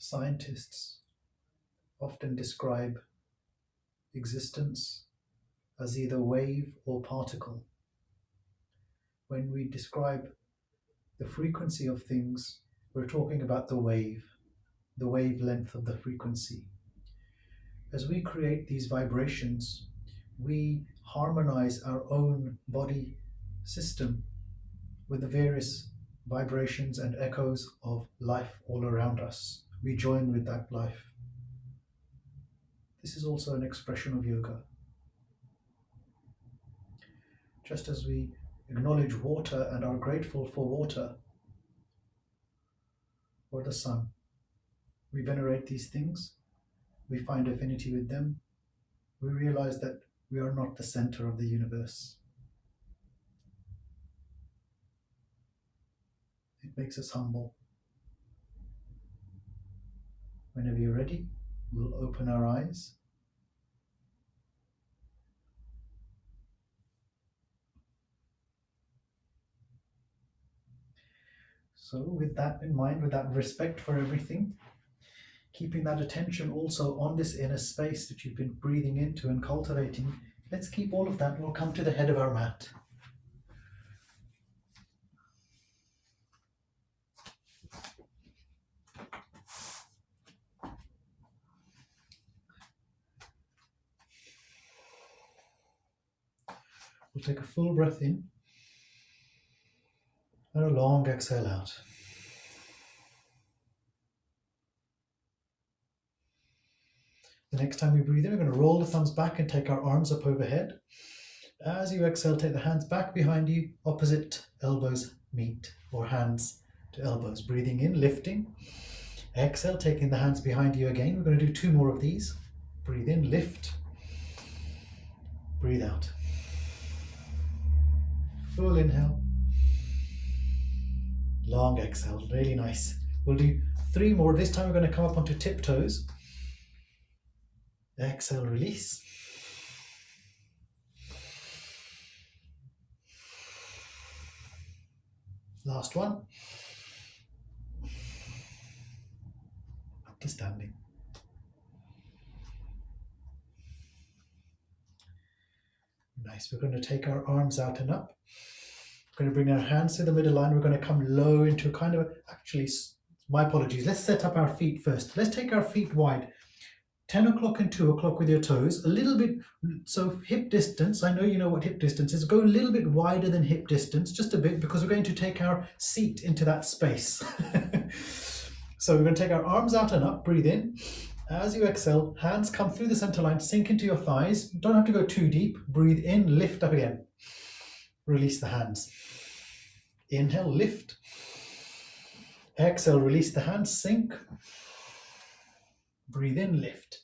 Scientists often describe existence as either wave or particle. When we describe the frequency of things, we're talking about the wavelength of the frequency. As we create these vibrations, we harmonize our own body system with the various vibrations and echoes of life all around us. We join with that life. This is also an expression of yoga. Just as we acknowledge water and are grateful for water or the sun, we venerate these things, we find affinity with them, we realize that we are not the center of the universe. It makes us humble. Whenever you're ready, we'll open our eyes. So with that in mind, with that respect for everything, keeping that attention also on this inner space that you've been breathing into and cultivating, let's keep all of that. We'll come to the head of our mat. We'll take a full breath in and a long exhale out. The next time we breathe in, we're going to roll the thumbs back and take our arms up overhead. As you exhale, take the hands back behind you, opposite elbows meet, or hands to elbows. Breathing in, lifting. Exhale, taking the hands behind you again. We're going to do 2 more of these. Breathe in, lift. Breathe out. Full inhale. Long exhale, really nice. We'll do 3 more. This time we're going to come up onto tiptoes. Exhale, release. Last one. Up to standing. Nice. We're going to take our arms out and up. We're going to bring our hands to the middle line. We're going to come low into a kind of, actually, my apologies. Let's set up our feet first. Let's take our feet wide. 10 o'clock and 2 o'clock with your toes, a little bit, so hip distance, I know you know what hip distance is, go a little bit wider than hip distance, just a bit, because we're going to take our seat into that space. So we're going to take our arms out and up, breathe in. As you exhale, hands come through the center line, sink into your thighs, don't have to go too deep, breathe in, lift up again. Release the hands. Inhale, lift. Exhale, release the hands, sink. Breathe in, lift.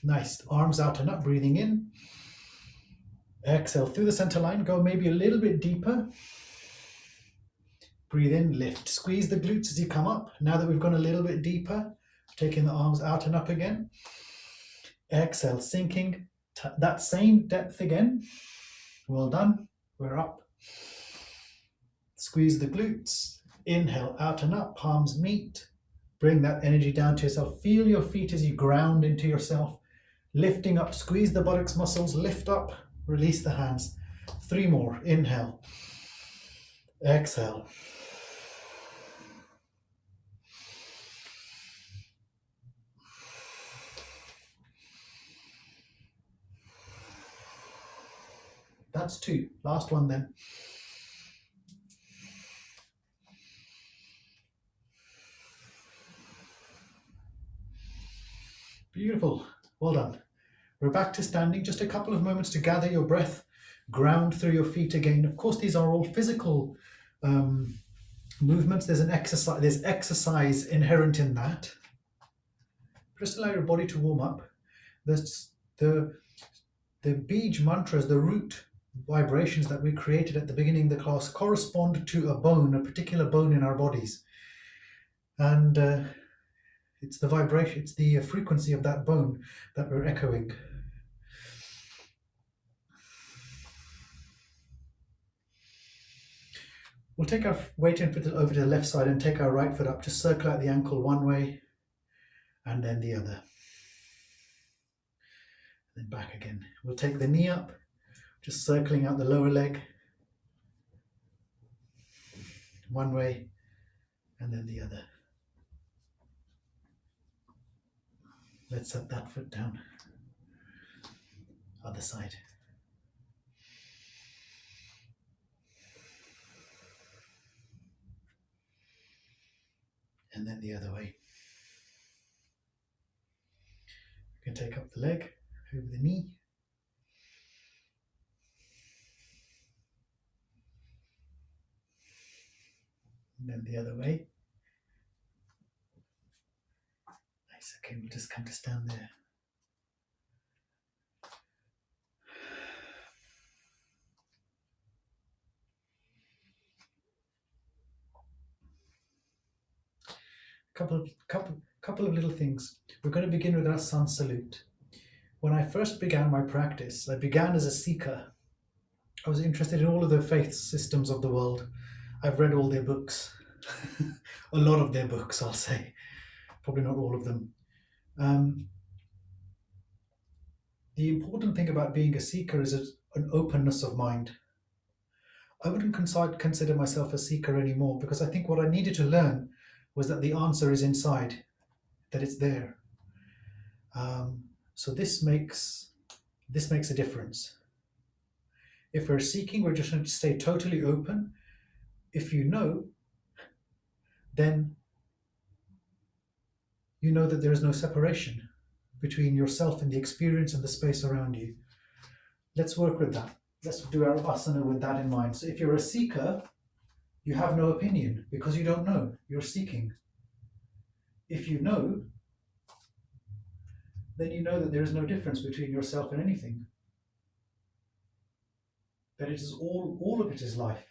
Nice. Arms out and up, breathing in. Exhale through the center line, go maybe a little bit deeper. Breathe in, lift. Squeeze the glutes as you come up. Now that we've gone a little bit deeper, taking the arms out and up again. Exhale, sinking. That same depth again. Well done. We're up. Squeeze the glutes. Inhale, out and up, palms meet. Bring that energy down to yourself. Feel your feet as you ground into yourself. Lifting up, squeeze the buttocks muscles, lift up, release the hands. 3 more. Inhale. Exhale. That's 2. Last one then. Beautiful. Well done. We're back to standing. Just a couple of moments to gather your breath, ground through your feet again. Of course, these are all physical movements. There's exercise inherent in that. Just allow your body to warm up. The Bij mantras, the root vibrations that we created at the beginning of the class, correspond to a bone, a particular bone in our bodies. And it's the vibration, it's the frequency of that bone that we're echoing. We'll take our weight over to the left side and take our right foot up. Just circle out the ankle one way and then the other. Then back again. We'll take the knee up, just circling out the lower leg one way and then the other. Let's set that foot down. Other side. And then the other way. You can take up the leg over the knee. And then the other way. Nice. Okay, we'll just come to stand there. Couple of little things. We're going to begin with our sun salute. When I first began my practice, I began as a seeker. I was interested in all of the faith systems of the world. I've read all their books. A lot of their books, I'll say. Probably not all of them. The important thing about being a seeker is an openness of mind. I wouldn't consider myself a seeker anymore, because I think what I needed to learn was that the answer is inside, that it's there. So this makes a difference. If we're seeking, we're just going to stay totally open. If you know, then you know that there is no separation between yourself and the experience and the space around you. Let's work with that. Let's do our asana with that in mind. So if you're a seeker, you have no opinion because you don't know. You're seeking. If you know, then you know that there is no difference between yourself and anything. That it is all of it is life.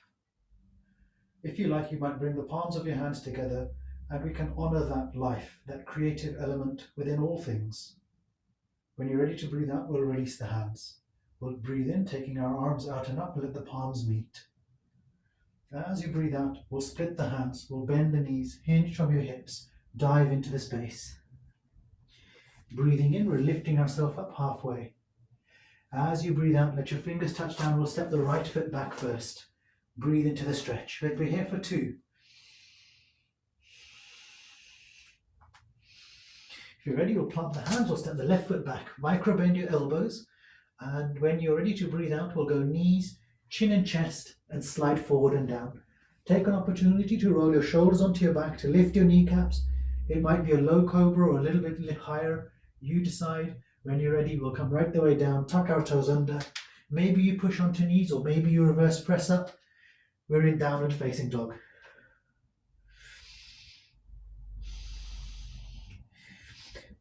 If you like, you might bring the palms of your hands together and we can honor that life, that creative element within all things. When you're ready to breathe out, we'll release the hands. We'll breathe in, taking our arms out and up, let the palms meet. As you breathe out, we'll split the hands, we'll bend the knees, hinge from your hips, dive into the space. Breathing in, we're lifting ourselves up halfway. As you breathe out, let your fingers touch down. We'll step the right foot back first. Breathe into the stretch. We're here for 2. If you're ready, we'll plant the hands. We'll step the left foot back. Micro bend your elbows. And when you're ready to breathe out, we'll go knees, chin and chest, and slide forward and down. Take an opportunity to roll your shoulders onto your back, to lift your kneecaps. It might be a low cobra or a little bit higher. You decide. When you're ready, we'll come right the way down, tuck our toes under. Maybe you push onto knees or maybe you reverse press up. We're in downward facing dog.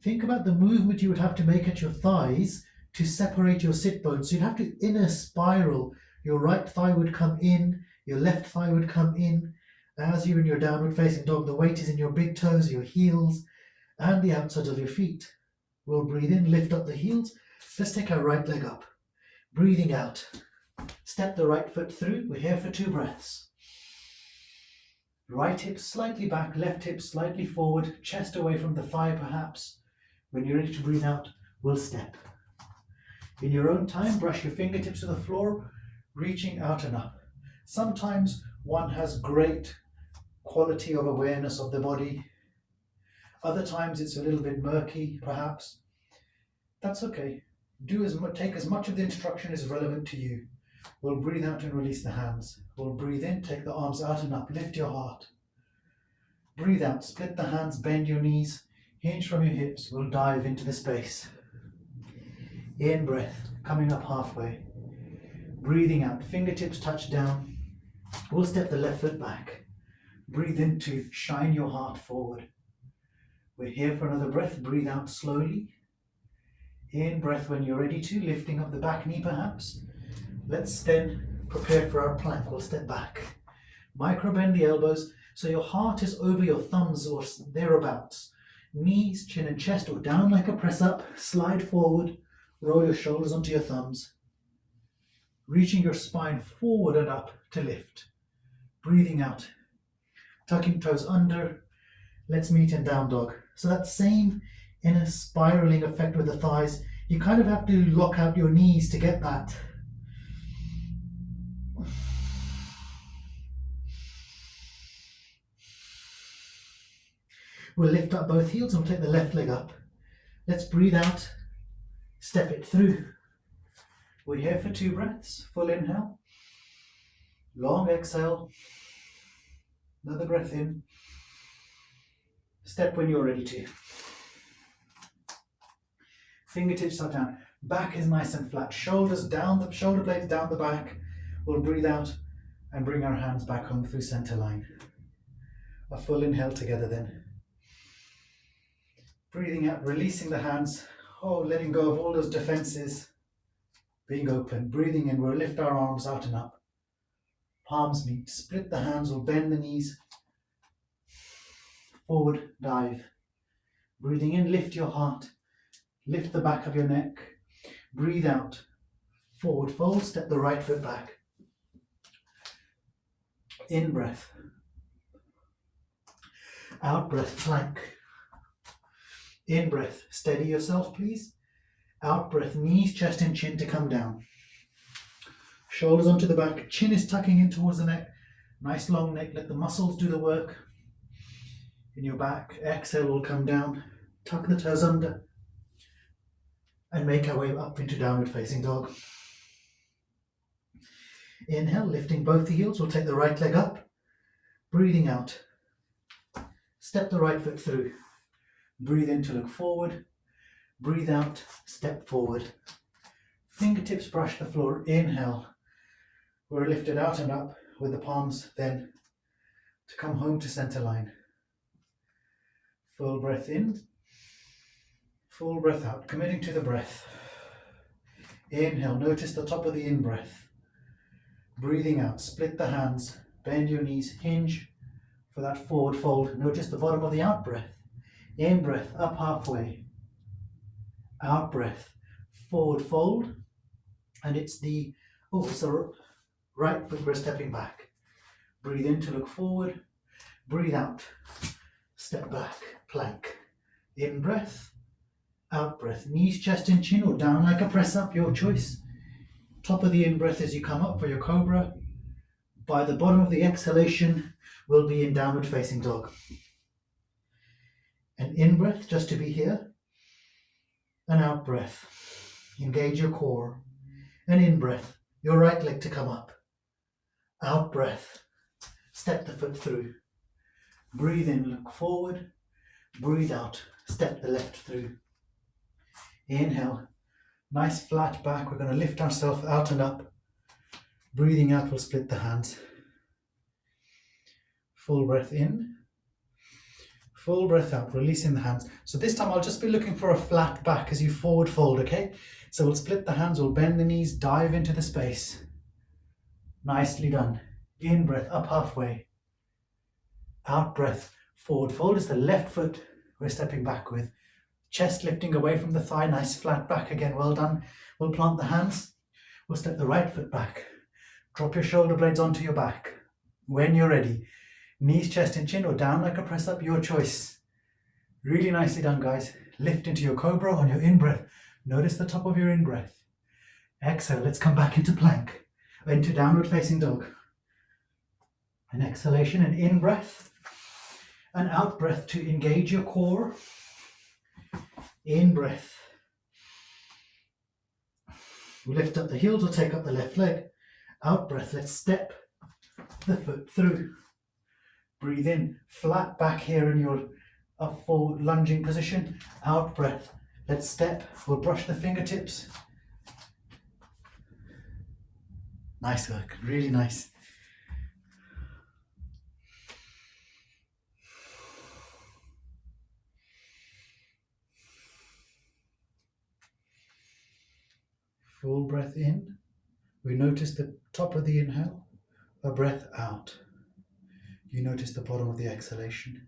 Think about the movement you would have to make at your thighs to separate your sit bones. So you'd have to inner spiral. Your right thigh would come in, your left thigh would come in. As you're in your downward facing dog, the weight is in your big toes, your heels, and the outsides of your feet. We'll breathe in, lift up the heels. Let's take our right leg up. Breathing out. Step the right foot through. We're here for 2 breaths. Right hip slightly back, left hip slightly forward, chest away from the thigh perhaps. When you're ready to breathe out, we'll step. In your own time, brush your fingertips to the floor, reaching out and up. Sometimes one has great quality of awareness of the body. Other times it's a little bit murky, perhaps. That's okay. Take as much of the instruction as relevant to you. We'll breathe out and release the hands. We'll breathe in, take the arms out and up, lift your heart. Breathe out, split the hands, bend your knees, hinge from your hips. We'll dive into the space. In breath, coming up halfway. Breathing out, fingertips touch down. We'll step the left foot back. Breathe in to shine your heart forward. We're here for another breath. Breathe out slowly. In breath when you're ready to, lifting up the back knee perhaps. Let's then prepare for our plank. We'll step back. Micro bend the elbows so your heart is over your thumbs or thereabouts. Knees, chin and chest or down like a press up. Slide forward. Roll your shoulders onto your thumbs. Reaching your spine forward and up to lift. Breathing out. Tucking toes under. Let's meet in down dog. So that same inner spiraling effect with the thighs, you kind of have to lock out your knees to get that. We'll lift up both heels and we'll take the left leg up. Let's breathe out, step it through. We're here for 2 breaths. Full inhale, long exhale, another breath in. Step when you're ready to. Fingertips are down. Back is nice and flat. Shoulders down, the shoulder blades down the back. We'll breathe out and bring our hands back home through center line. A full inhale together then. Breathing out, releasing the hands. Oh, letting go of all those defenses. Being open. Breathing in, we'll lift our arms out and up. Palms meet. Split the hands, we'll bend the knees. Forward dive. Breathing in, lift your heart. Lift the back of your neck. Breathe out. Forward fold, step the right foot back. In breath. Out breath, plank. In breath, steady yourself please. Out breath, knees, chest and chin to come down. Shoulders onto the back, chin is tucking in towards the neck. Nice long neck, let the muscles do the work. In your back, exhale will come down. Tuck the toes under. And make our way up into downward facing dog. Inhale, lifting both the heels, we'll take the right leg up. Breathing out. Step the right foot through. Breathe in to look forward. Breathe out, step forward. Fingertips brush the floor. Inhale. We're lifted out and up with the palms then to come home to center line. Full breath in. Full breath out, committing to the breath. Inhale, notice the top of the in-breath. Breathing out, split the hands, bend your knees, hinge for that forward fold. Notice the bottom of the out-breath. In-breath, up halfway. Out-breath, forward fold. And it's the, right foot, we're stepping back. Breathe in to look forward. Breathe out, step back, plank. In-breath. Out breath, knees, chest and chin or down like a press up, your choice. Top of the in-breath as you come up for your cobra. By the bottom of the exhalation, we'll be in downward facing dog. An in-breath just to be here. An out-breath, engage your core. An in-breath, your right leg to come up. Out-breath, step the foot through. Breathe in, look forward. Breathe out, step the left through. Inhale, nice flat back. We're going to lift ourselves out and up. Breathing out, we'll split the hands. Full breath in. Full breath out, releasing the hands. So this time I'll just be looking for a flat back as you forward fold, okay? So we'll split the hands, we'll bend the knees, dive into the space. Nicely done. In breath, up halfway. Out breath, forward fold is the left foot we're stepping back with. Chest lifting away from the thigh, nice flat back again, well done. We'll plant the hands, we'll step the right foot back. Drop your shoulder blades onto your back. When you're ready, knees, chest and chin or down like a press up, your choice. Really nicely done guys. Lift into your cobra on your in-breath. Notice the top of your in-breath. Exhale, let's come back into plank, into downward facing dog. An exhalation, an in-breath, an out-breath to engage your core. In-breath. We'll lift up the heels, we'll take up the left leg. Out-breath, let's step the foot through. Breathe in, flat back here in your up forward lunging position. Out-breath, let's step, we'll brush the fingertips. Nice work, really nice. Full breath in. We notice the top of the inhale, a breath out. You notice the bottom of the exhalation.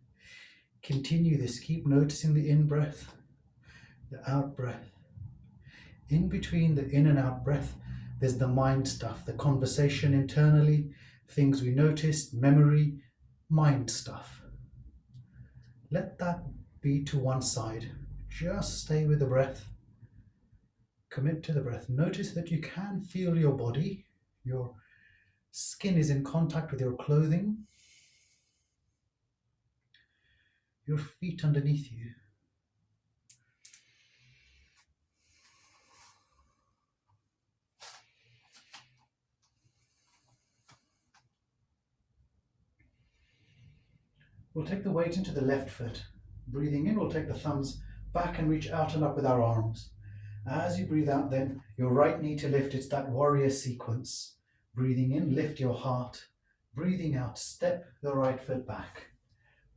Continue this, keep noticing the in-breath, the out-breath. In between the in and out breath, there's the mind stuff, the conversation internally, things we noticed, memory, mind stuff. Let that be to one side. Just stay with the breath. Commit to the breath. Notice that you can feel your body. Your skin is in contact with your clothing. Your feet underneath you. We'll take the weight into the left foot. Breathing in, we'll take the thumbs back and reach out and up with our arms. As you breathe out then, your right knee to lift, it's that warrior sequence. Breathing in, lift your heart. Breathing out, step the right foot back.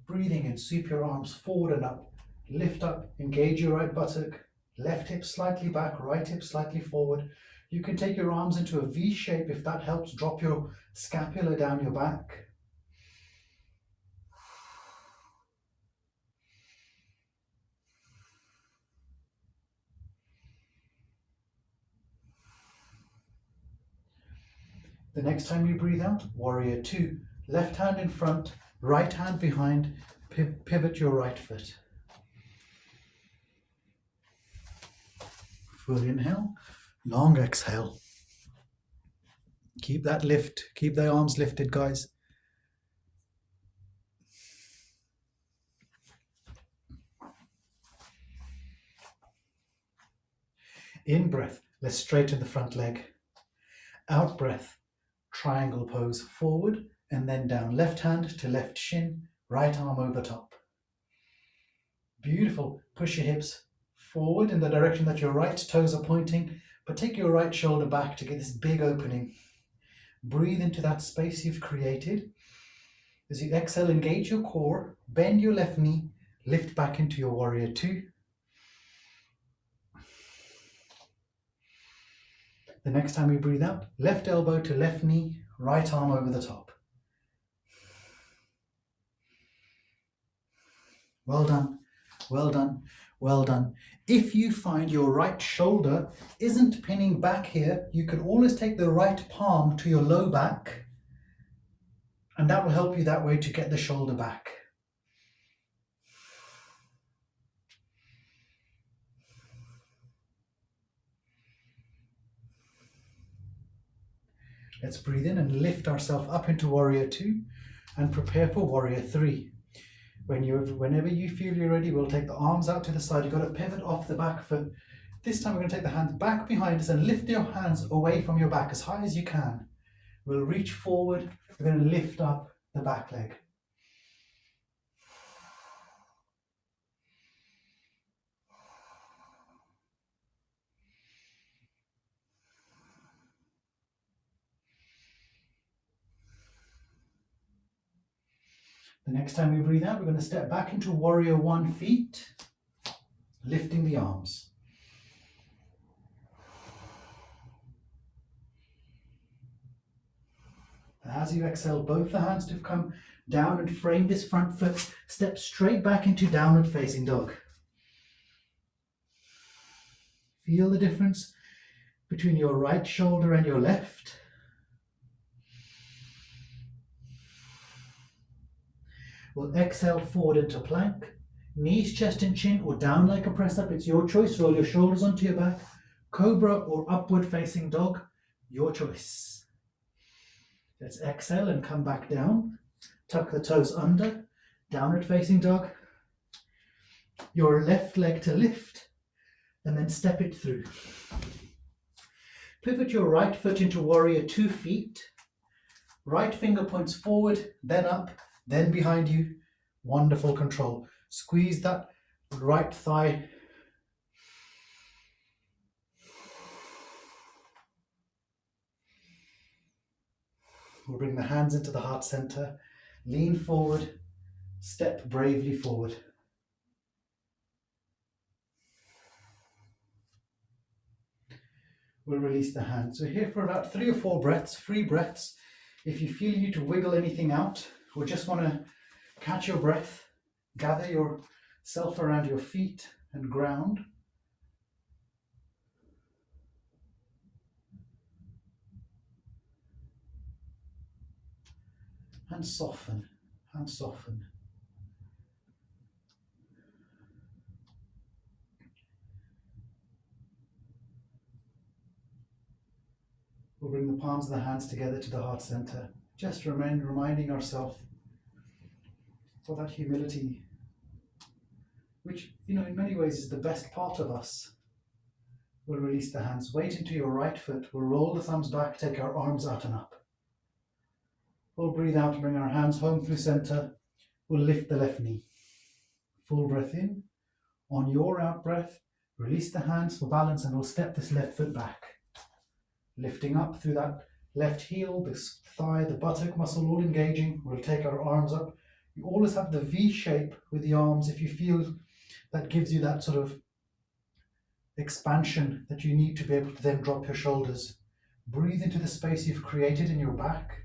Breathing in, sweep your arms forward and up. Lift up, engage your right buttock. Left hip slightly back, right hip slightly forward. You can take your arms into a V shape if that helps. Drop your scapula down your back. The next time you breathe out, warrior two. Left hand in front, right hand behind, pivot your right foot. Full inhale, long exhale. Keep that lift, keep the arms lifted, guys. In breath, let's straighten the front leg. Out breath, triangle pose, forward and then down. Left hand to left shin, right arm over top. Beautiful. Push your hips forward in the direction that your right toes are pointing, but take your right shoulder back to get this big opening. Breathe into that space you've created. As you exhale, engage your core, bend your left knee, lift back into your warrior two. The next time you breathe out, left elbow to left knee, right arm over the top. Well done, well done, well done. If you find your right shoulder isn't pinning back here, you can always take the right palm to your low back, and that will help you that way to get the shoulder back. Let's breathe in and lift ourselves up into warrior two and prepare for warrior three. Whenever you feel you're ready, we'll take the arms out to the side. You've got to pivot off the back foot. This time we're going to take the hands back behind us and lift your hands away from your back as high as you can. We'll reach forward. We're going to lift up the back leg. The next time we breathe out, we're going to step back into warrior one feet, lifting the arms. As you exhale, both the hands to come down and frame this front foot. Step straight back into downward facing dog. Feel the difference between your right shoulder and your left. We'll exhale forward into plank. Knees, chest and chin, or down like a press up. It's your choice. Roll your shoulders onto your back. Cobra or upward facing dog, your choice. Let's exhale and come back down. Tuck the toes under. Downward facing dog. Your left leg to lift and then step it through. Pivot your right foot into warrior 2 feet. Right finger points forward, then up, then behind you. Wonderful control. Squeeze that right thigh. We'll bring the hands into the heart center. Lean forward, step bravely forward. We'll release the hands. We're here for about 3 or 4 breaths, free breaths. If you feel you need to wiggle anything out or just want to catch your breath, gather yourself around your feet and ground. and soften, and soften. We'll bring the palms of the hands together to the heart center, just reminding ourselves of that humility, which, in many ways is the best part of us. We'll release the hands, weight into your right foot, we'll roll the thumbs back, take our arms out and up. We'll breathe out, bring our hands home through center, we'll lift the left knee. Full breath in. On your out breath, release the hands for balance and we'll step this left foot back. Lifting up through that left heel, this thigh, the buttock muscle all engaging. We'll take our arms up. You always have the V shape with the arms if you feel that gives you that sort of expansion that you need to be able to then drop your shoulders. Breathe into the space you've created in your back.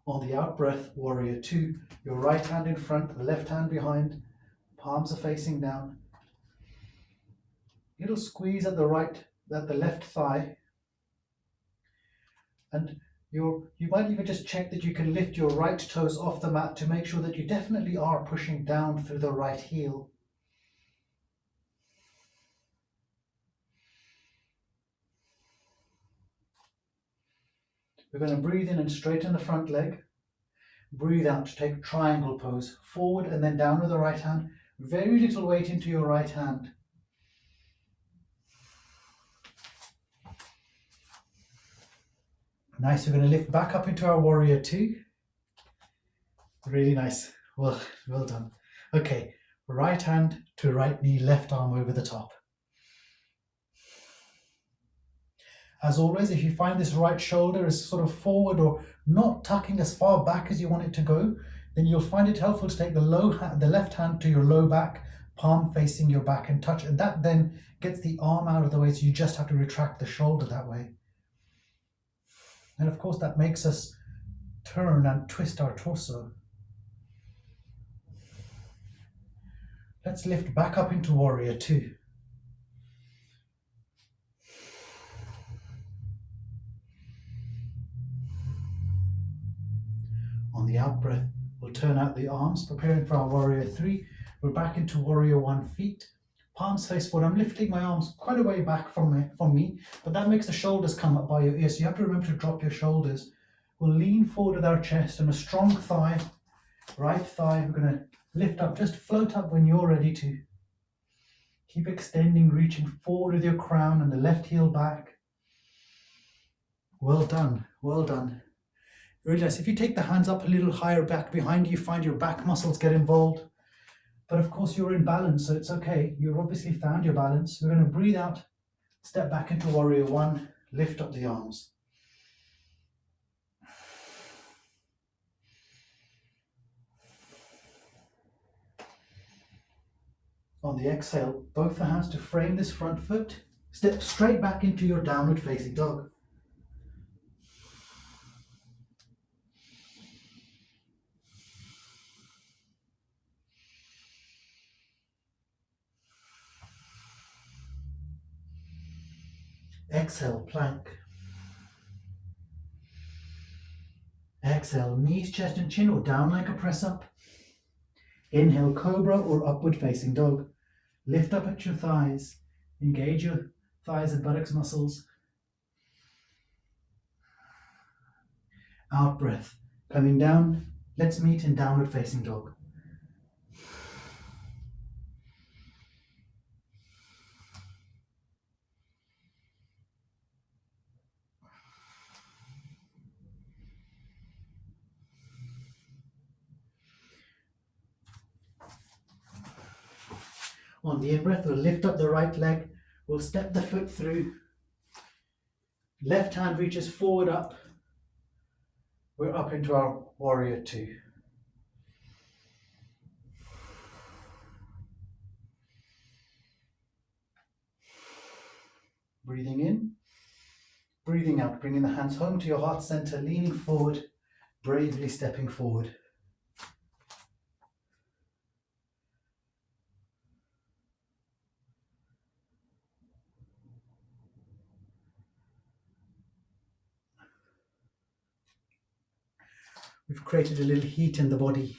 On the out breath, warrior two, your right hand in front, the left hand behind, palms are facing down. Little squeeze at the left thigh. And you might even just check that you can lift your right toes off the mat to make sure that you definitely are pushing down through the right heel. We're going to breathe in and straighten the front leg. Breathe out to take triangle pose. Forward and then down with the right hand. Very little weight into your right hand. Nice, we're going to lift back up into our warrior two. Really nice. Well done. Okay, right hand to right knee, left arm over the top. As always, if you find this right shoulder is sort of forward or not tucking as far back as you want it to go, then you'll find it helpful to take the left hand to your low back, palm facing your back and touch, and that then gets the arm out of the way, so you just have to retract the shoulder that way. And of course that makes us turn and twist our torso. Let's lift back up into warrior two. On the out breath, we'll turn out the arms, preparing for our warrior three. We're back into warrior one feet. Palms face forward. I'm lifting my arms quite a way back from me, but that makes the shoulders come up by your ears. So you have to remember to drop your shoulders. We'll lean forward with our chest and a strong thigh, right thigh. We're going to lift up, just float up when you're ready to. Keep extending, reaching forward with your crown and the left heel back. Well done, well done. Really nice. If you take the hands up a little higher back behind you, find your back muscles get involved. But of course you're in balance, so it's okay. You've obviously found your balance. We're going to breathe out, step back into warrior one, lift up the arms. On the exhale, both the hands to frame this front foot. Step straight back into your downward facing dog. Exhale, plank. Exhale, knees, chest and chin or down like a press up. Inhale, cobra or upward facing dog. Lift up at your thighs. Engage your thighs and buttocks muscles. Out breath. Coming down, let's meet in downward facing dog. On the in-breath, we'll lift up the right leg. We'll step the foot through. Left hand reaches forward up. We're up into our warrior two. Breathing in, breathing out, bringing the hands home to your heart center, leaning forward, bravely stepping forward. We've created a little heat in the body.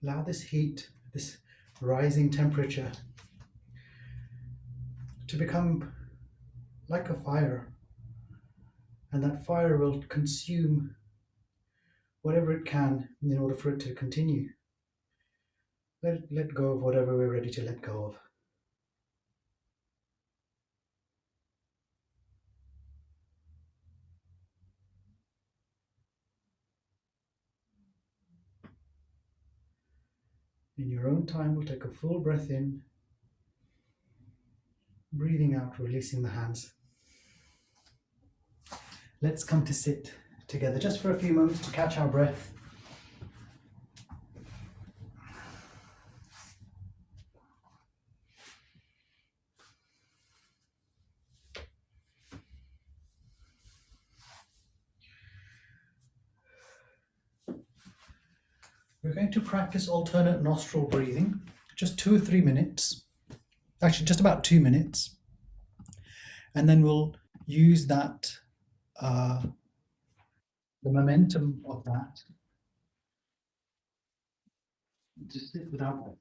Allow this heat, this rising temperature, to become like a fire, and that fire will consume whatever it can in order for it to continue. Let go of whatever we're ready to let go of. In your own time, we'll take a full breath in, breathing out, releasing the hands. Let's come to sit together just for a few moments to catch our breath. We're going to practice alternate nostril breathing, just 2 or 3 minutes, actually just about 2 minutes, and then we'll use that, the momentum of that, to sit with our breath.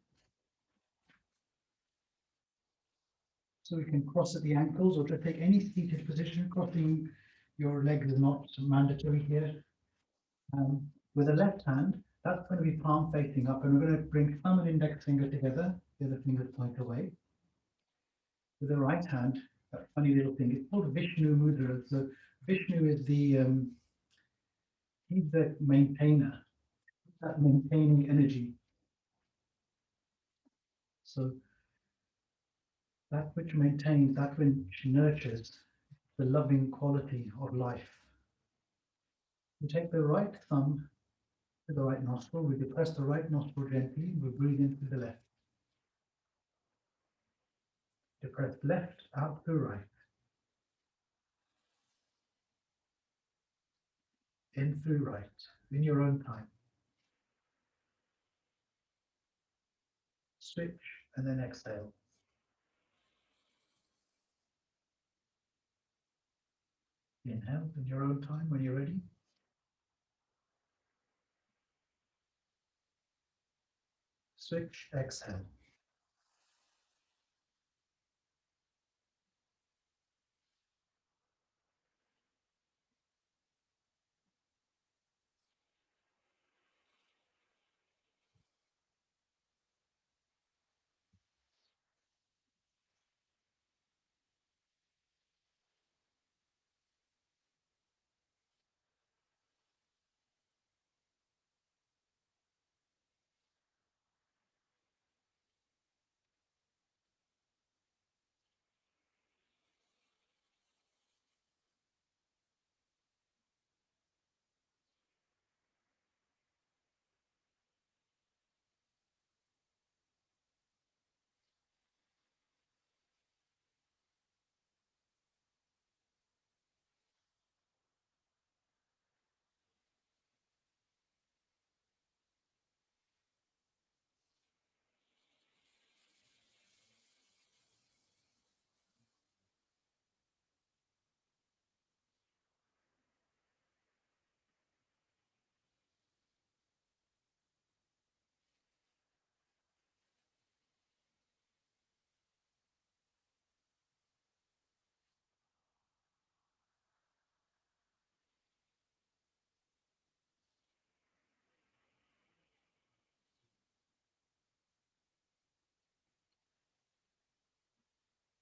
So we can cross at the ankles or just take any seated position. Crossing your legs is not mandatory here. With the left hand, that's going to be palm facing up, and we're going to bring thumb and index finger together, the other fingers point away. With the right hand, that funny little thing, it's called Vishnu Mudra. So Vishnu is he's the maintainer, that maintaining energy. So that which maintains, that which nurtures the loving quality of life. We take the right thumb to the right nostril, we depress the right nostril gently, we breathe in through the left. Depress left, out through right. In through right, in your own time. Switch and then exhale. Inhale in your own time when you're ready. Switch, exhale.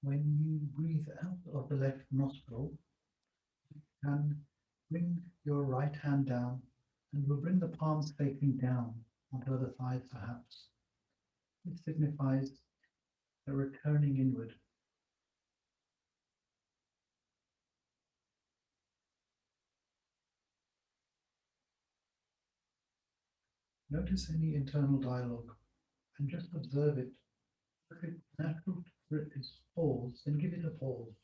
When you breathe out of the left nostril, you can bring your right hand down, and we'll bring the palms facing down onto the thighs perhaps. It signifies a returning inward. Notice any internal dialogue and just observe it. If it's natural for it is pause, then give it a pause.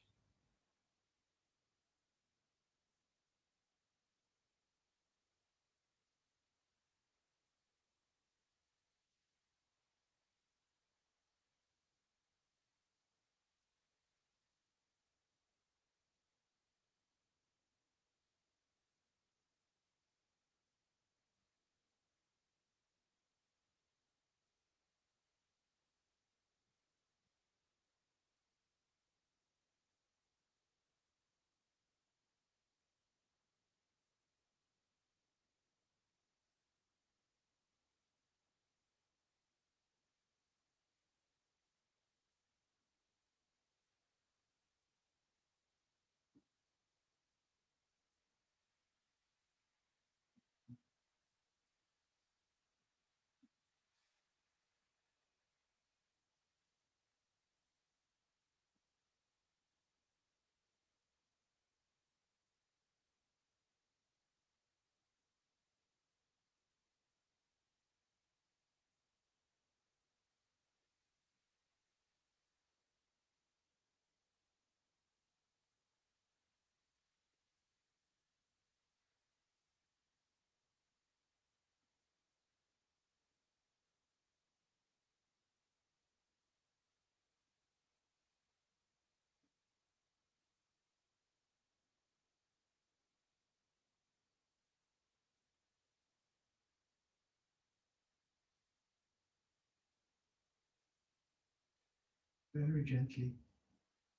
Very gently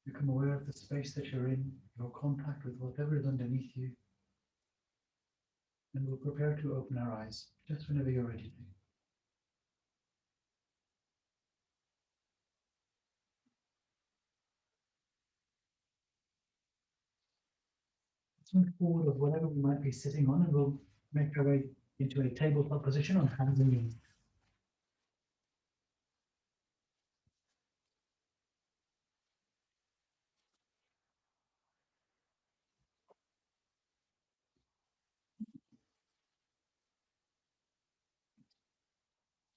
become aware of the space that you're in, your contact with whatever is underneath you, and we'll prepare to open our eyes just whenever you're ready to. Let's move forward of whatever we might be sitting on, and we'll make our way into a tabletop position on hands and knees.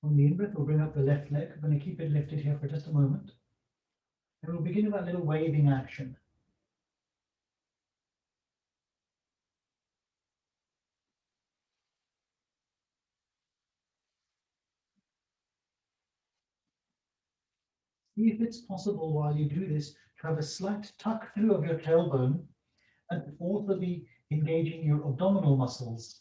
On the in-breath, we'll bring up the left leg. I'm going to keep it lifted here for just a moment. And we'll begin with that little waving action. See if it's possible while you do this to have a slight tuck through of your tailbone and also be engaging your abdominal muscles.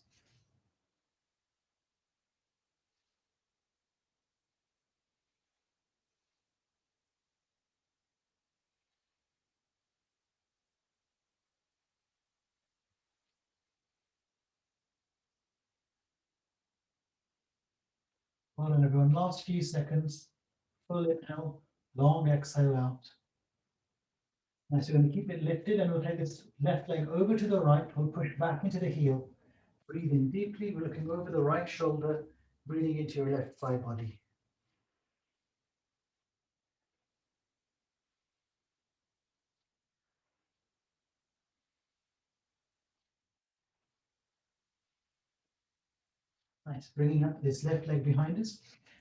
Well done, everyone. Last few seconds. Full inhale, long exhale out. Now, so we're going to keep it lifted and we'll take this left leg over to the right. We'll push back into the heel. Breathe in deeply. We're looking over the right shoulder, breathing into your left thigh body. Nice. Bringing up this left leg behind us.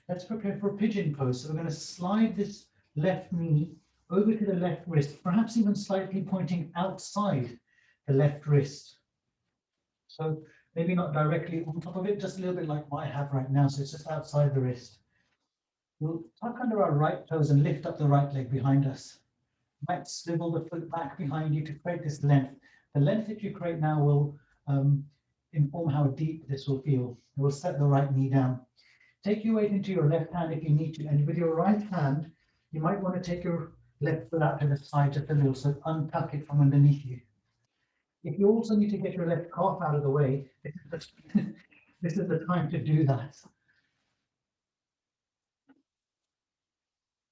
Let's prepare for a pigeon pose. So we're going to slide this left knee over to the left wrist, perhaps even slightly pointing outside the left wrist. So maybe not directly on top of it, just a little bit like I have right now. So it's just outside the wrist. We'll tuck under our right toes and lift up the right leg behind us. Might swivel the foot back behind you to create this length. The length that you create now will inform how deep this will feel. It will set the right knee down. Take your weight into your left hand if you need to, and with your right hand, you might want to take your left foot out to the side just a little, so untuck it from underneath you. If you also need to get your left calf out of the way, this is the time to do that.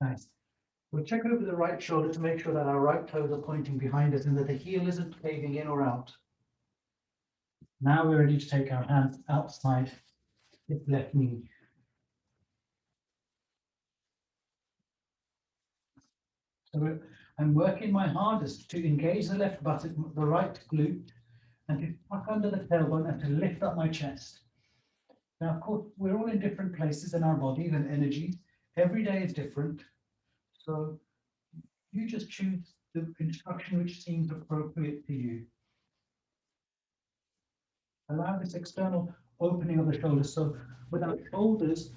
Nice. We'll check over the right shoulder to make sure that our right toes are pointing behind us and that the heel isn't caving in or out. Now we're ready to take our hands outside this left knee. So I'm working my hardest to engage the left buttock, the right glute, and to tuck under the tailbone and to lift up my chest. Now, of course, we're all in different places in our bodies and energies. Every day is different. So you just choose the instruction which seems appropriate to you. Allow this external opening of the shoulders. So with our shoulders,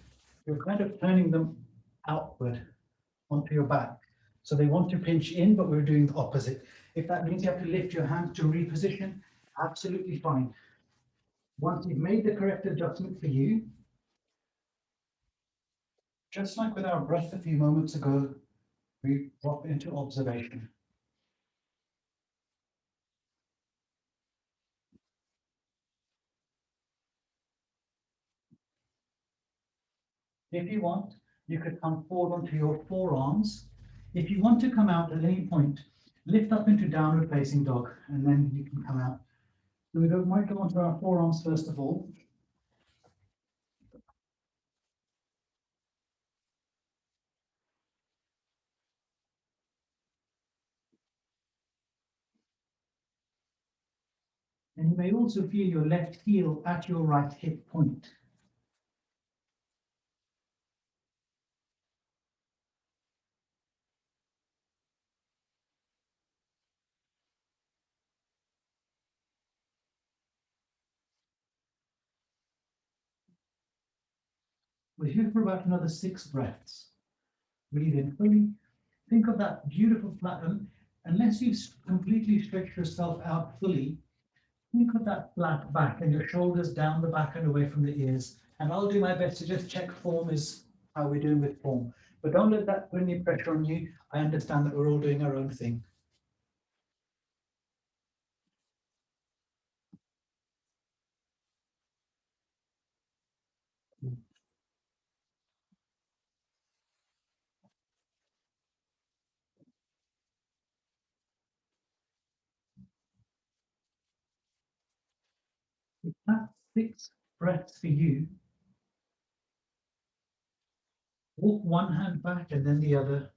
you're kind of turning them outward onto your back. So they want to pinch in, but we're doing the opposite. If that means you have to lift your hands to reposition, absolutely fine. Once you've made the correct adjustment for you, just like with our breath a few moments ago, we drop into observation. If you want, you could come forward onto your forearms. If you want to come out at any point, lift up into downward facing dog, and then you can come out. So we might go onto our forearms first of all. And you may also feel your left heel at your right hip point. We're here for about another 6 breaths. Breathe in fully. Think of that beautiful flatten. Unless you've completely stretched yourself out fully, think of that flat back and your shoulders down the back and away from the ears. And I'll do my best to just check form is how we're doing with form. But don't let that put any pressure on you. I understand that we're all doing our own thing. If that's 6 breaths for you, walk one hand back and then the other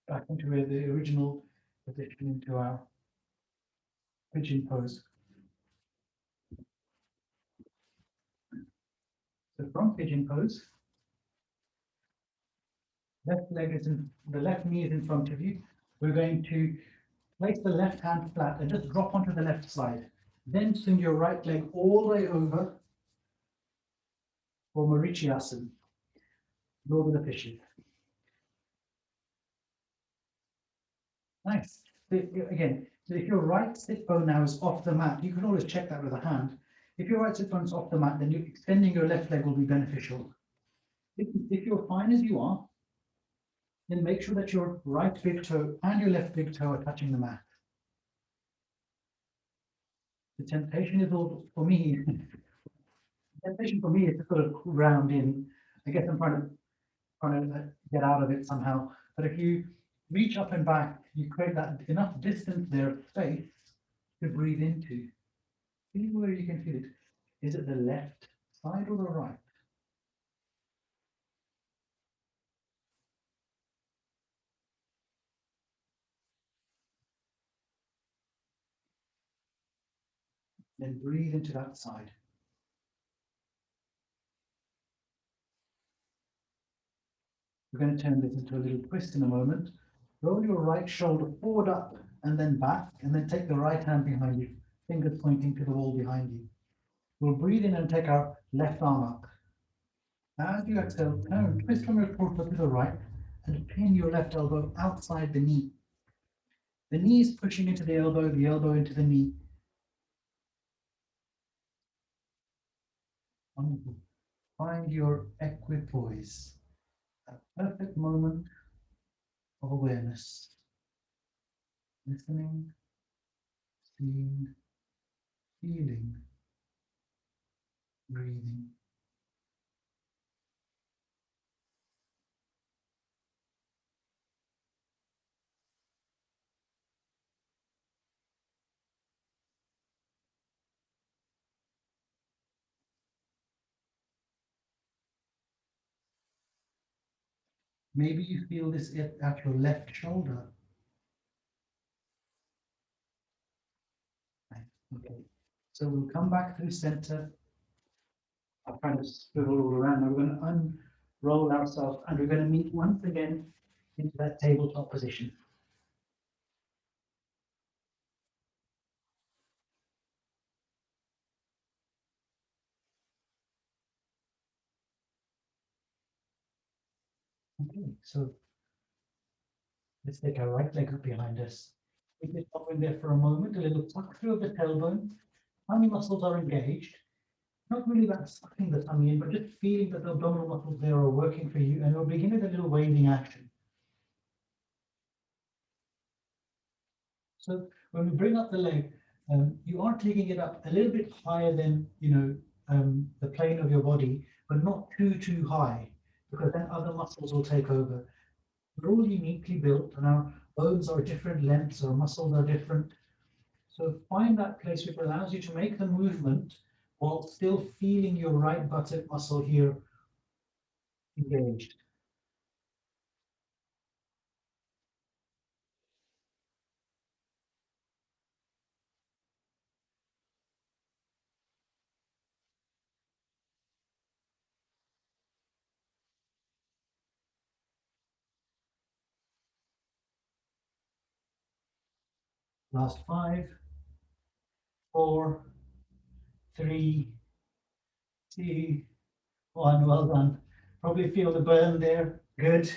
back into where the original position, into our pigeon pose. So from pigeon pose, left leg is in, the left knee is in front of you. We're going to place the left hand flat and just drop onto the left side. Then swing your right leg all the way over for Marichiasana, Lord of the Fishes. Nice. So again, so if your right sit bone now is off the mat, you can always check that with a hand. If your right sit bone is off the mat, then you extending your left leg will be beneficial. If you're fine as you are, then make sure that your right big toe and your left big toe are touching the mat. The temptation is all for me. The temptation for me is to sort of round in. I guess I'm trying to get out of it somehow. But if you reach up and back, you create that enough distance there, space to breathe into. See where you can feel it. Is it the left side or the right? Then breathe into that side. We're going to turn this into a little twist in a moment. Roll your right shoulder forward up and then back, and then take the right hand behind you, fingers pointing to the wall behind you. We'll breathe in and take our left arm up. As you exhale, turn, twist from your torso to the right and pin your left elbow outside the knee. The knee is pushing into the elbow into the knee. Wonderful. Find your equipoise, a perfect moment of awareness, listening, seeing, feeling, breathing. Maybe you feel this at your left shoulder. Right. Okay. So we'll come back through center. I'll kind of swivel all around. Now we're going to unroll ourselves and we're going to meet once again into that tabletop position. Okay, so let's take our right leg up behind us. Keep it up in there for a moment, a little tuck through of the tailbone. Tummy muscles are engaged. Not really about sucking the tummy in, but just feeling that the abdominal muscles there are working for you. And we'll begin with a little waving action. So when we bring up the leg, you are taking it up a little bit higher than the plane of your body, but not too high, because then other muscles will take over. We're all uniquely built, and our bones are different lengths, our muscles are different. So find that place which allows you to make the movement while still feeling your right buttock muscle here engaged. Last 5, 4, 3, 2, 1. Well done. Probably feel the burn there. Good.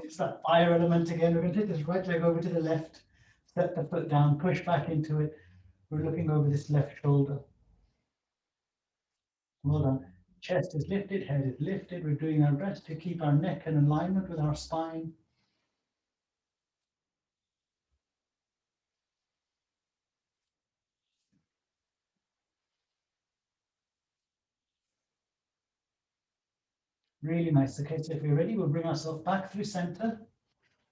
It's that fire element again. We're going to take this right leg over to the left, step the foot down, push back into it. We're looking over this left shoulder. Well done. Chest is lifted, head is lifted. We're doing our best to keep our neck in alignment with our spine. Really nice. Okay, so if we're ready, we'll bring ourselves back through center.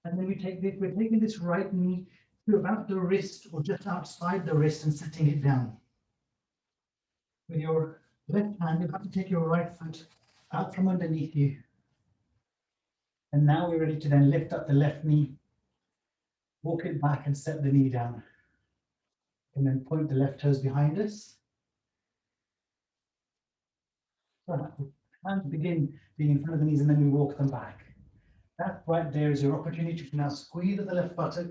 And then we're taking this right knee to about the wrist or just outside the wrist and setting it down. With your left hand, you have to take your right foot out from underneath you. And now we're ready to then lift up the left knee, walk it back and set the knee down. And then point the left toes behind us. So hands begin being in front of the knees and then we walk them back. That right there is your opportunity to now squeeze at the left buttock,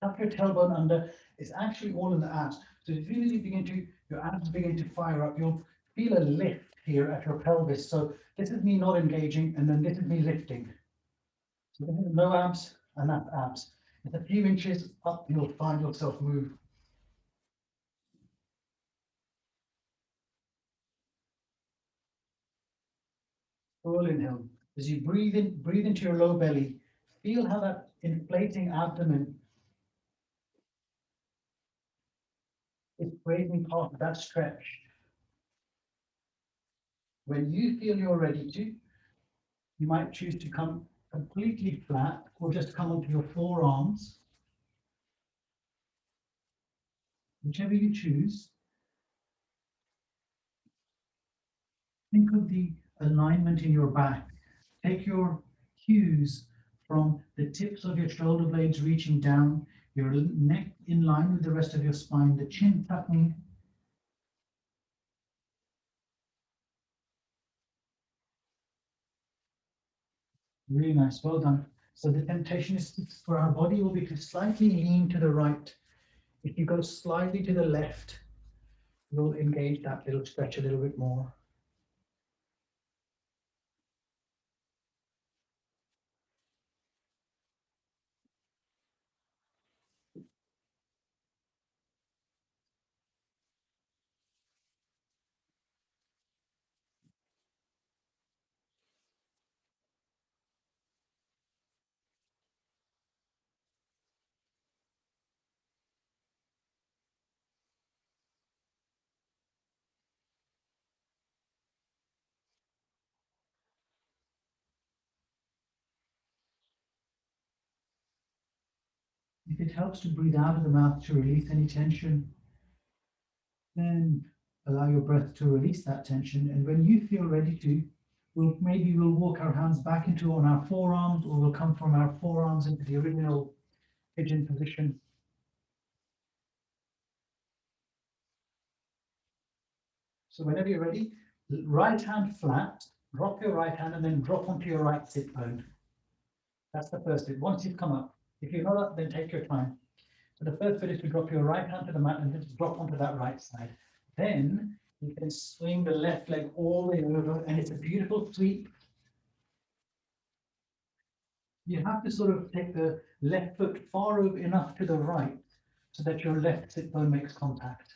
tuck your tailbone under. It's actually all in the abs. So if you really begin to, your abs begin to fire up, you'll feel a lift here at your pelvis. So this is me not engaging, and then this is me lifting. So this is no abs, and that's abs. It's a few inches up, you'll find yourself move. Full inhale. As you breathe in, breathe into your low belly. Feel how that inflating abdomen is creating part of that stretch. When you feel you're ready to, you might choose to come completely flat or just come onto your forearms. Whichever you choose, think of the alignment in your back. Take your cues from the tips of your shoulder blades reaching down, your neck in line with the rest of your spine, the chin tucking. Really nice, well done. So the temptation is for our body will be to slightly lean to the right. If you go slightly to the left, you'll engage that little stretch a little bit more. If it helps to breathe out of the mouth to release any tension, then allow your breath to release that tension. And when you feel ready to, we'll walk our hands back into on our forearms, or we'll come from our forearms into the original pigeon position. So whenever you're ready, right hand flat, drop your right hand and then drop onto your right sit bone. That's the first bit. Once you've come up, if you're not up, then take your time. So the first bit is to drop your right hand to the mat and just drop onto that right side. Then you can swing the left leg all the way over, and it's a beautiful sweep. You have to sort of take the left foot far over enough to the right so that your left sit bone makes contact.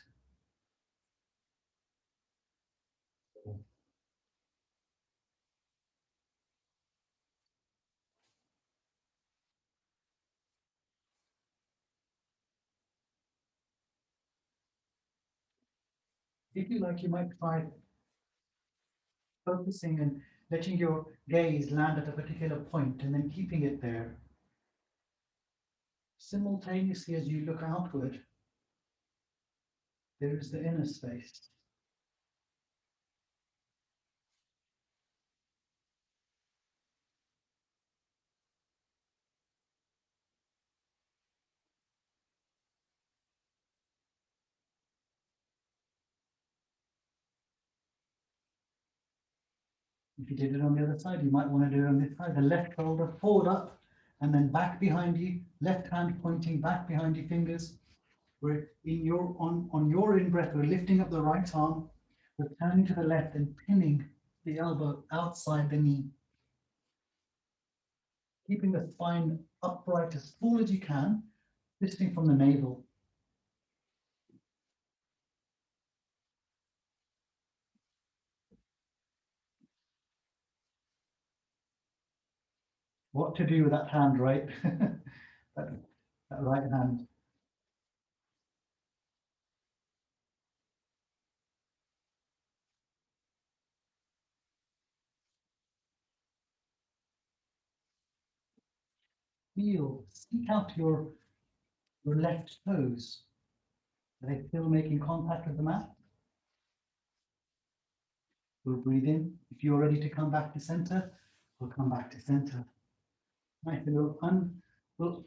If you like, you might try focusing and letting your gaze land at a particular point and then keeping it there. Simultaneously, as you look outward, there is the inner space. If you did it on the other side, you might want to do it on this side. The left shoulder forward up and then back behind you, left hand pointing back behind your fingers. We're in your on your in-breath, we're lifting up the right arm, we're turning to the left and pinning the elbow outside the knee. Keeping the spine upright as full as you can, lifting from the navel. what to do with that hand, right? that, that right hand. Feel, seek out your left toes. Are they still making contact with the mat? We'll breathe in. If you're ready to come back to center, we'll come back to center. Nice, and we'll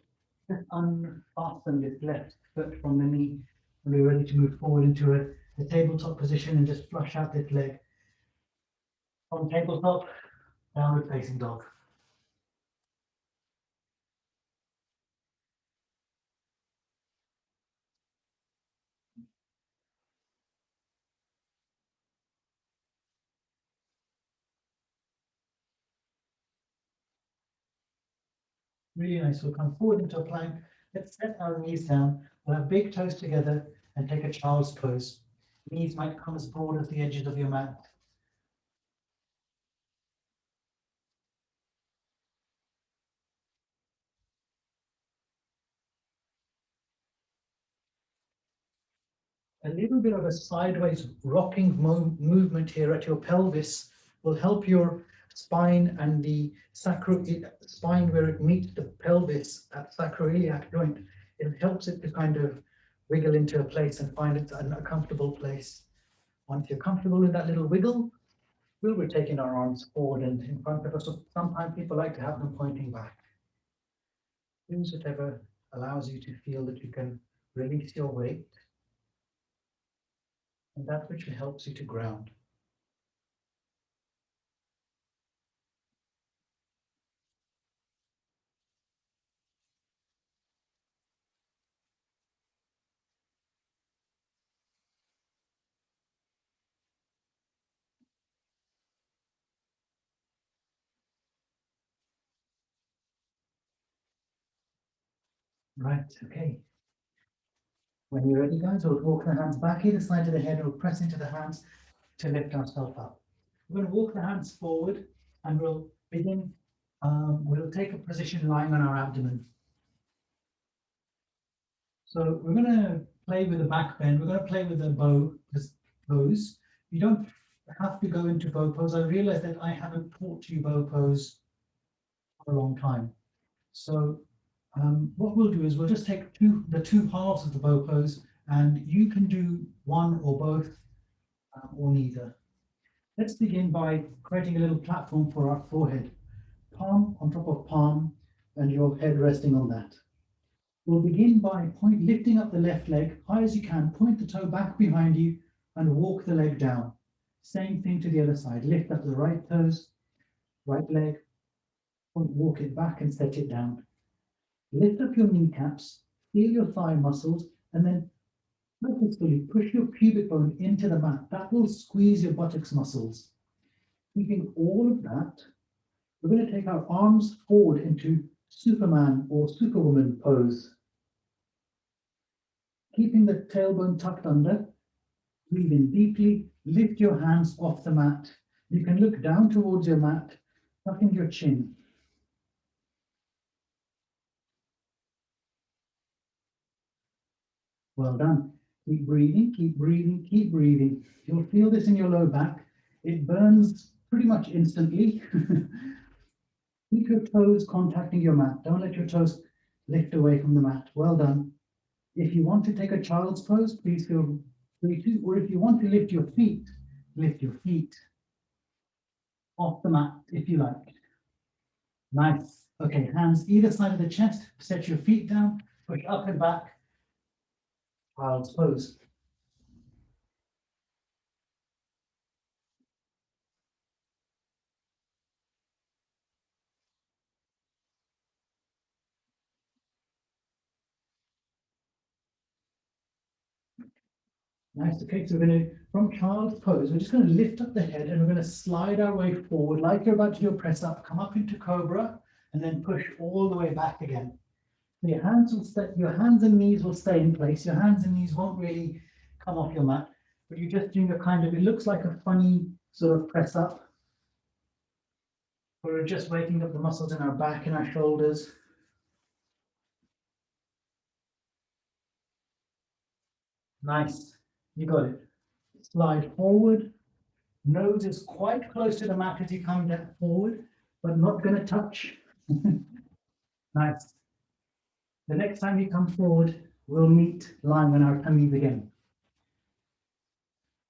just unfasten this left foot from the knee, and we're ready to move forward into a tabletop position and just flush out this leg. From tabletop, downward facing dog. Really nice. We'll come forward into a plank. Let's set our knees down. We'll have big toes together and take a child's pose. Knees might come as broad as the edges of your mat. A little bit of a sideways rocking movement here at your pelvis will help your spine and the spine where it meets the pelvis at sacroiliac joint. It helps it to kind of wiggle into a place and find it a comfortable place. Once you're comfortable with that little wiggle, we'll be taking our arms forward and in front of us. So sometimes people like to have them pointing back. Use whatever allows you to feel that you can release your weight, and that which helps you to ground. Right, okay. When you're ready, guys, we'll walk the hands back either side of the head and we'll press into the hands to lift ourselves up. We're going to walk the hands forward and we'll begin. We'll take a position lying on our abdomen. So we're going to play with the back bend. We're going to play with the bow pose. You don't have to go into bow pose. I realize that I haven't taught you bow pose for a long time. So what we'll do is we'll just take the two halves of the bow pose, and you can do one or both or neither. Let's begin by creating a little platform for our forehead. Palm on top of palm and your head resting on that. We'll begin by lifting up the left leg high as you can, point the toe back behind you and walk the leg down. Same thing to the other side. Lift up the right toes, right leg, walk it back and set it down. Lift up your kneecaps, feel your thigh muscles, and then purposefully push your pubic bone into the mat. That will squeeze your buttocks muscles. Keeping all of that, we're going to take our arms forward into Superman or Superwoman pose. Keeping the tailbone tucked under, breathe in deeply, lift your hands off the mat. You can look down towards your mat, tucking your chin. Well done. Keep breathing, keep breathing, keep breathing. You'll feel this in your low back. It burns pretty much instantly. Keep your toes contacting your mat. Don't let your toes lift away from the mat. Well done. If you want to take a child's pose, please feel free to, or if you want to lift your feet off the mat if you like. Nice. Okay, hands either side of the chest. Set your feet down, push up and back. Child's pose. Nice. Okay, so we're going to, from child's pose, we're just going to lift up the head and we're going to slide our way forward like you're about to do a press up, come up into cobra, and then push all the way back again. Your hands will stay, your hands and knees will stay in place. Your hands and knees won't really come off your mat, but you're just doing a kind of, it looks like a funny sort of press up. We're just waking up the muscles in our back and our shoulders. Nice. You got it. Slide forward. Nose is quite close to the mat as you come down forward, but not going to touch. Nice. The next time you come forward, we'll meet lying on our tummies again.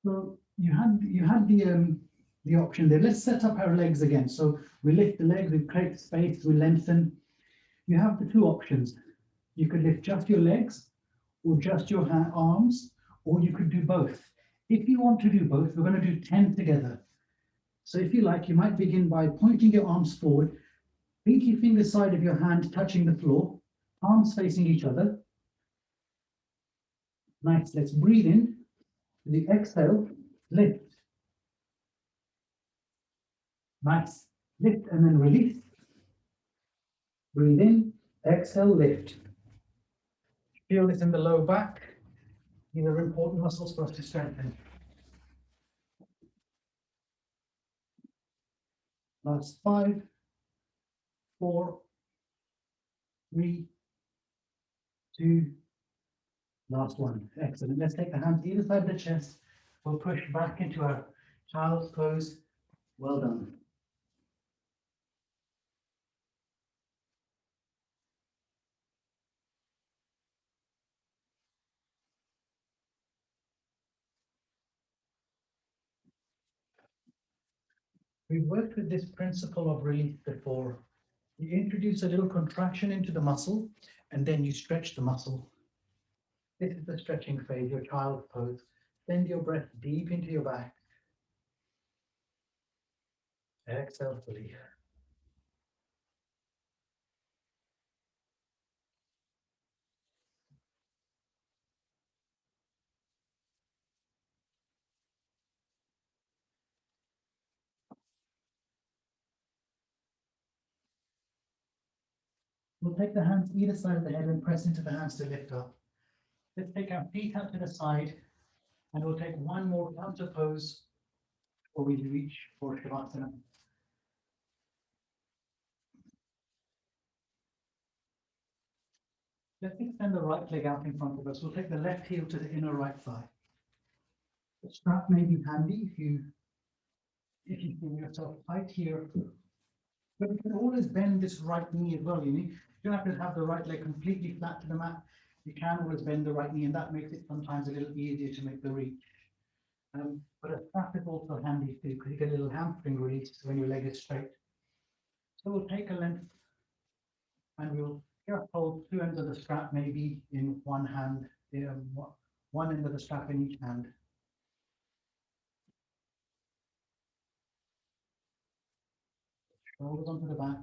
So you had the option there. Let's set up our legs again. So we lift the legs, we create space, we lengthen. You have the two options. You could lift just your legs or just your arms, or you could do both. If you want to do both, we're going to do 10 together. So if you like, you might begin by pointing your arms forward, pinky finger side of your hand touching the floor, palms facing each other. Nice. Let's breathe in. The exhale, lift. Nice. Lift and then release. Breathe in, exhale, lift. Feel this in the low back. These are important muscles for us to strengthen. Last 5, 4, 3, 2, last 1. Excellent. Let's take the hands either side of the chest. We'll push back into our child's pose. Well done. We've worked with this principle of release before. You introduce a little contraction into the muscle, and then you stretch the muscle. This is the stretching phase, your child's pose. Send your breath deep into your back. Exhale fully. We'll take the hands either side of the head and press into the hands to lift up. Let's take our feet out to the side, and we'll take one more counter pose before we reach for Shavasana. Let's extend the right leg out in front of us. We'll take the left heel to the inner right thigh. The strap may be handy if you feel yourself tight here. But you can always bend this right knee as well. You don't have to have the right leg completely flat to the mat. You can always bend the right knee, and that makes it sometimes a little easier to make the reach. But a strap is also handy too, because you get a little hamstring release when your leg is straight. So we'll take a length, and we'll just hold two ends of the strap maybe in one hand, one end of the strap in each hand. Shoulders onto the back.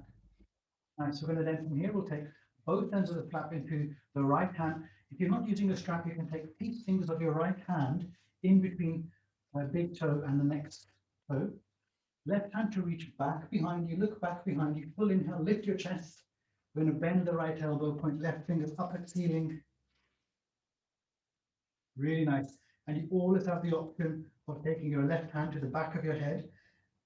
Nice. So we're going to then from here, we'll take both ends of the flap into the right hand. If you're not using a strap, you can take these fingers of your right hand in between a big toe and the next toe. Left hand to reach back behind you, look back behind you, full inhale, lift your chest. We're going to bend the right elbow, point left fingers up at ceiling. Really nice. And you always have the option of taking your left hand to the back of your head.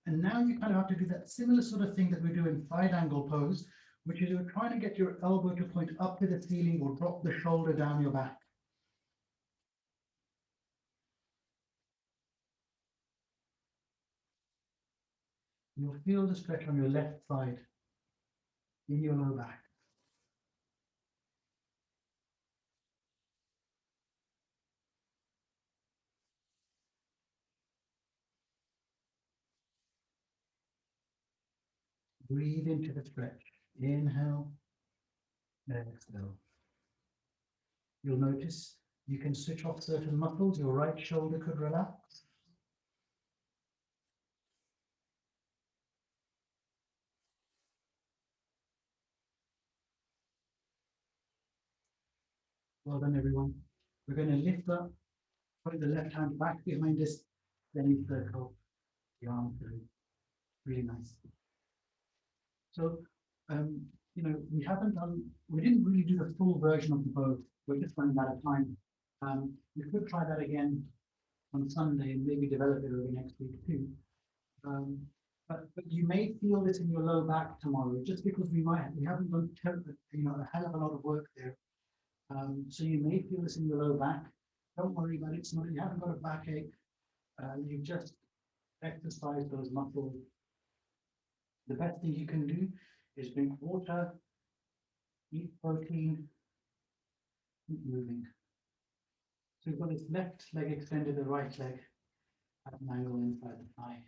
And now you kind of have to do that similar sort of thing that we do in side angle pose, which is you're trying to get your elbow to point up to the ceiling or drop the shoulder down your back. You'll feel the stretch on your left side in your low back. Breathe into the stretch. Inhale, exhale. You'll notice you can switch off certain muscles. Your right shoulder could relax. Well done, everyone. We're going to lift up, put the left hand back behind us, then you circle the arm through. Really nice. So, we didn't really do the full version of the both. We're just running out of time. We could try that again on Sunday and maybe develop it over next week too. But you may feel this in your low back tomorrow, just because we haven't done a hell of a lot of work there. So you may feel this in your low back. Don't worry about it. It's not, you haven't got a backache. You've just exercised those muscles. The best thing you can do is drink water, eat protein, keep moving. So you've got this left leg extended, the right leg at an angle inside the thigh.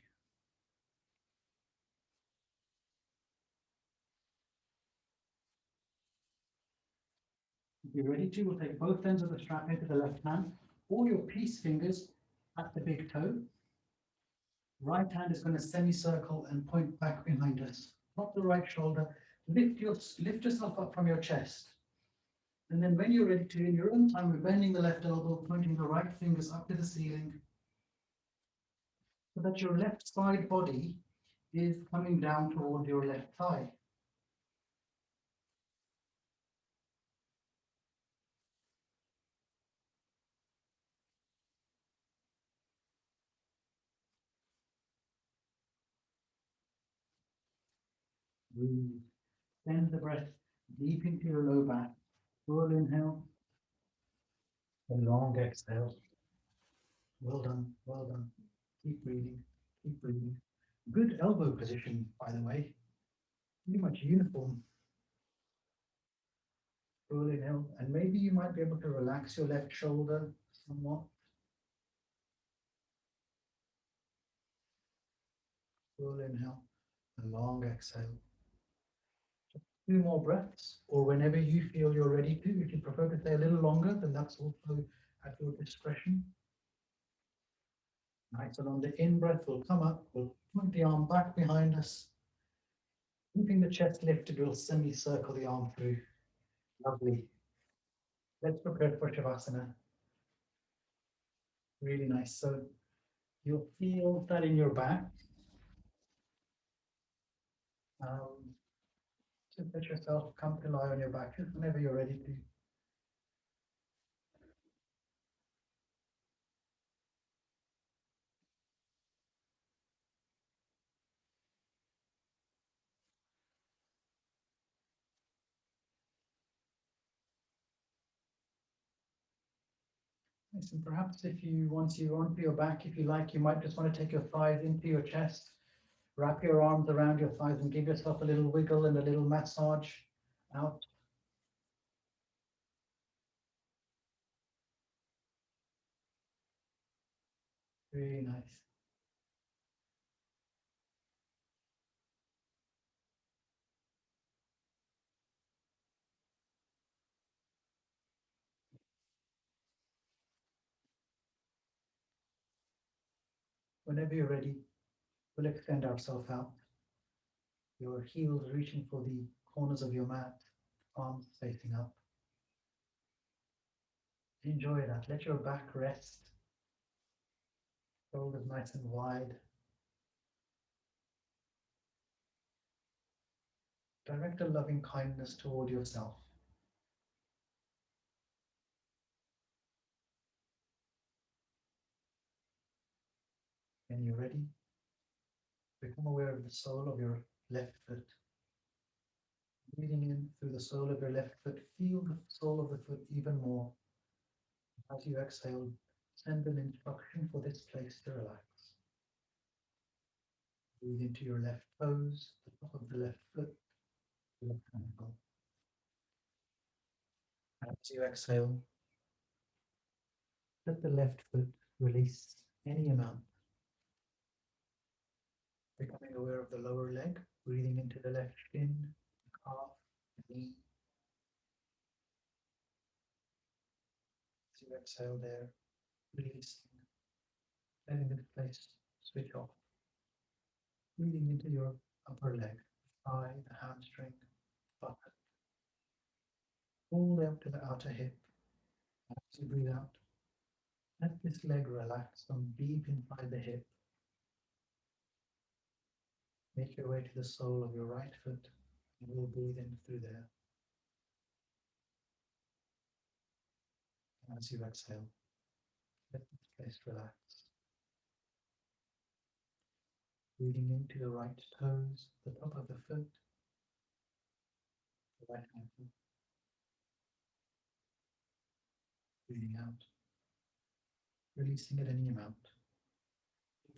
If you're ready to, we'll take both ends of the strap into the left hand, all your peace fingers at the big toe. Right hand is going to semicircle and point back behind us. Drop the right shoulder, lift yourself up from your chest. And then when you're ready to, in your own time, we're bending the left elbow, pointing the right fingers up to the ceiling, so that your left side body is coming down toward your left thigh. Breathe. Send the breath deep into your low back. Full inhale. A long exhale. Well done, well done. Keep breathing, keep breathing. Good elbow position, by the way. Pretty much uniform. Full inhale. And maybe you might be able to relax your left shoulder somewhat. Full inhale. A long exhale. Two more breaths, or whenever you feel you're ready to. If you prefer to stay a little longer, then that's also at your discretion. Nice, and on the in breath, we'll come up, we'll point the arm back behind us. Keeping the chest lifted, we'll semicircle the arm through. Lovely. Let's prepare for Shavasana. Really nice. So you'll feel that in your back. Just let yourself come to lie on your back just whenever you're ready to. Nice. And perhaps if you, once you're onto your back, if you like, you might just want to take your thighs into your chest. Wrap your arms around your thighs and give yourself a little wiggle and a little massage out. Really nice. Whenever you're ready, we'll extend ourselves out. Your heels reaching for the corners of your mat, arms facing up. Enjoy that. Let your back rest. Shoulders nice and wide. Direct a loving kindness toward yourself. When you're ready, become aware of the sole of your left foot. Breathing in through the sole of your left foot, feel the sole of the foot even more. As you exhale, send an instruction for this place to relax. Breathe into your left toes, the top of the left foot, the left ankle. As you exhale, let the left foot release any amount. Becoming aware of the lower leg, breathing into the left shin, calf, knee. As you exhale there, releasing, letting this place switch off. Breathing into your upper leg, thigh, the hamstring, buttock, all the way up to the outer hip. As you breathe out, let this leg relax from deep inside the hip. Make your way to the sole of your right foot, and we'll breathe in through there. As you exhale, let this place relax. Breathing into the right toes, the top of the foot, the right ankle. Breathing out, releasing at any amount.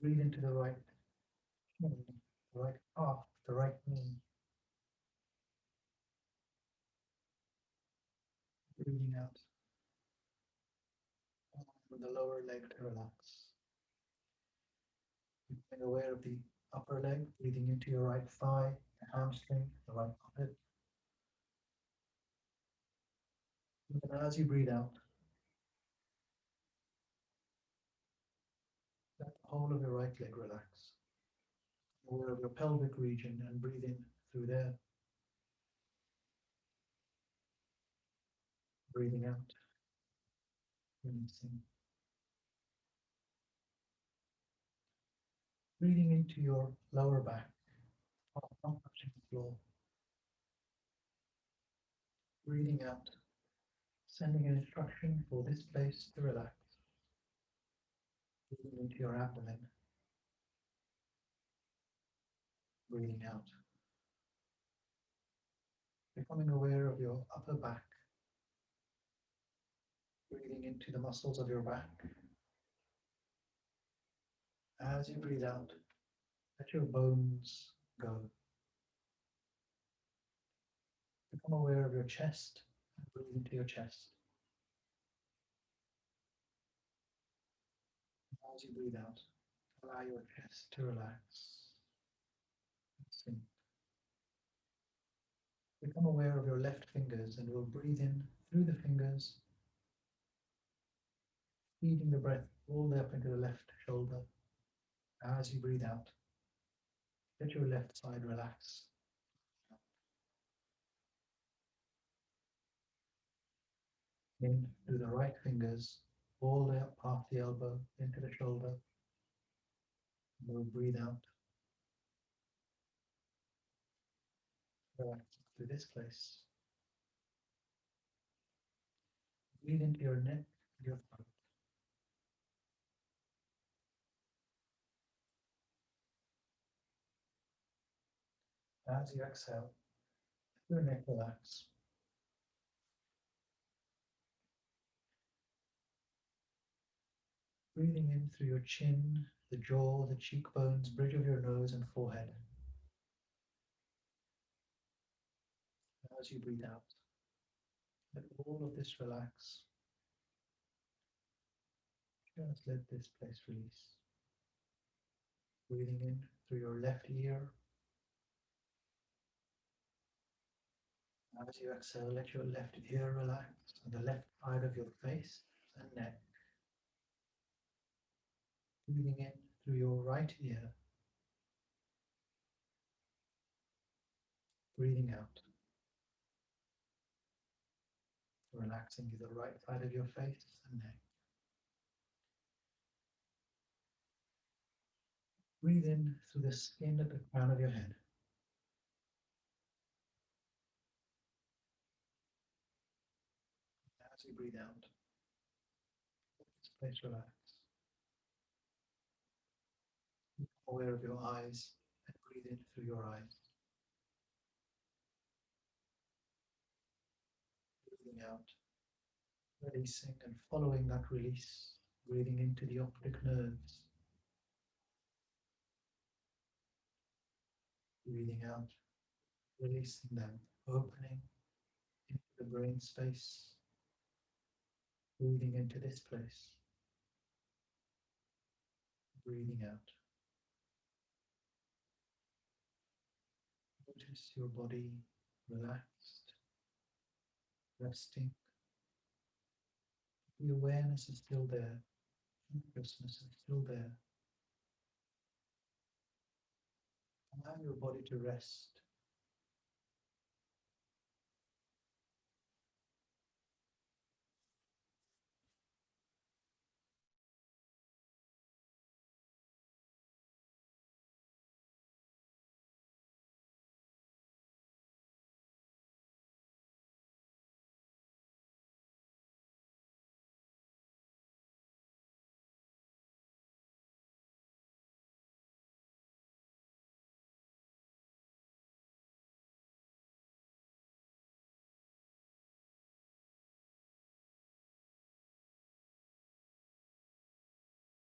Breathe into the right shin, the right calf, the right knee. Breathing out from the lower leg to relax. Becoming aware of the upper leg, breathing into your right thigh, the hamstring, the right armpit. And as you breathe out, let the whole of your right leg relax. Aware of your pelvic region and breathe in through there. Breathing out, releasing. Breathing into your lower back, not touching the floor. Breathing out, sending an instruction for this place to relax. Breathing into your abdomen. Breathing out. Becoming aware of your upper back. Breathing into the muscles of your back. As you breathe out, let your bones go. Become aware of your chest and breathe into your chest. As you breathe out, allow your chest to relax. Sink. Become aware of your left fingers and we'll breathe in through the fingers, feeding the breath all the way up into the left shoulder. As you breathe out, let your left side relax. In through the right fingers, all the way up past the elbow into the shoulder. And we'll breathe out, relax through this place. Breathe into your neck and your throat. As you exhale, let your neck relax. Breathing in through your chin, the jaw, the cheekbones, bridge of your nose and forehead. As you breathe out, let all of this relax. Just let this place release. Breathing in through your left ear. As you exhale, let your left ear relax and the left side of your face and neck. Breathing in through your right ear. Breathing out. Relaxing the right side of your face and neck. Breathe in through the skin at the crown of your head. As you breathe out, let this place relax. Aware of your eyes and breathe in through your eyes. Breathing out, releasing and following that release, breathing into the optic nerves. Breathing out, releasing them, opening into the brain space, breathing into this place, breathing out. Notice your body relaxed, resting. The awareness is still there, consciousness is still there. Allow your body to rest